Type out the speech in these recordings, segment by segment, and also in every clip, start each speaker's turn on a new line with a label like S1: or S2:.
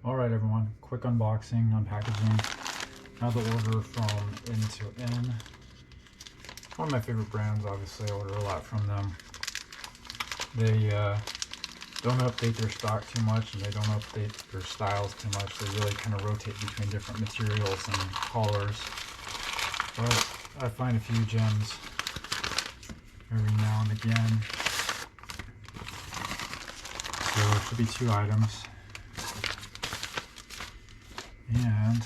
S1: Alright everyone, quick unboxing, unpackaging. Another order from N2N. One of my favorite brands, obviously. I order a lot from them. They don't update their stock too much, and they don't update their styles too much. They really kind of rotate between different materials and colors. But I find a few gems every now and again. So there should be 2 items. And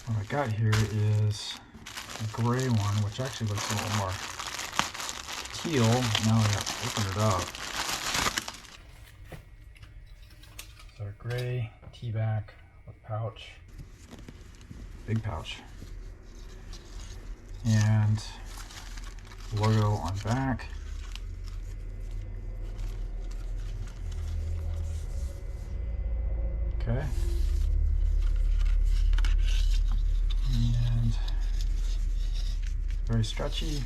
S1: what I got here is a gray one, which actually looks a little more teal. Now I got to open it up. So a gray T-back with pouch, big pouch, and logo on back. Okay. And very stretchy.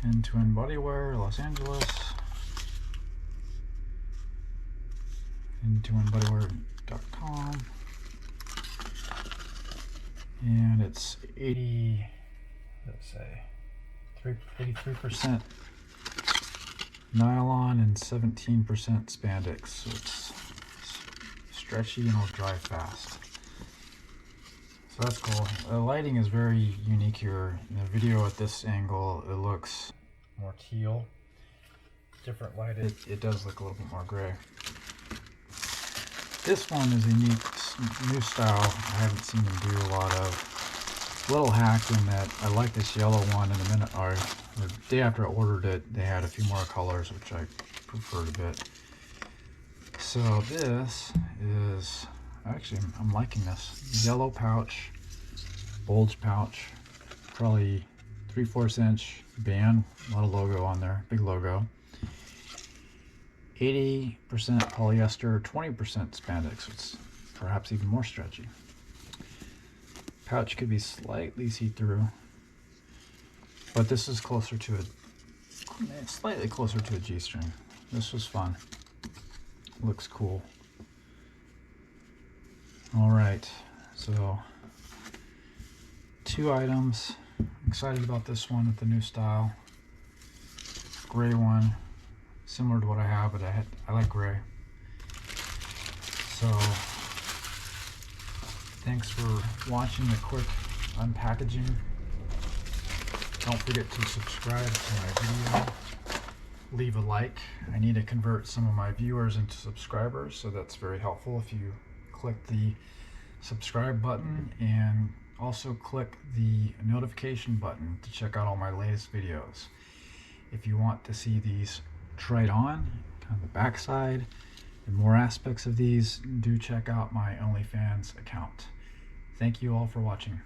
S1: N2NBodywear, Los Angeles. N2NBodywear.com. And it's 83% nylon and 17% spandex, so it's stretchy and it'll dry fast. So that's cool. The lighting is very unique here. In the video at this angle, it looks more teal. Different light, it does look a little bit more gray. This one is a unique new style I haven't seen them do a lot of. Little hack in that I like this yellow one. In a minute, or the day after I ordered it, they had a few more colors which I preferred a bit. So this is actually, I'm liking this yellow pouch, bulge pouch, probably 3/4 inch band, a lot of logo on there, big logo. 80% polyester, 20% spandex. It's perhaps even more stretchy. Pouch could be slightly see-through, but this is closer to slightly closer to a G-string. This was fun. Looks cool. All right, so 2 items. Excited about this one with the new style. Gray one, similar to what I have, but I like gray. So thanks for watching the quick unpackaging. Don't forget to subscribe to my video. Leave a like. I need to convert some of my viewers into subscribers, so that's very helpful if you click the subscribe button, and also click the notification button to check out all my latest videos. If you want to see these tried on the back side and more aspects of these, do check out my OnlyFans account. Thank you all for watching.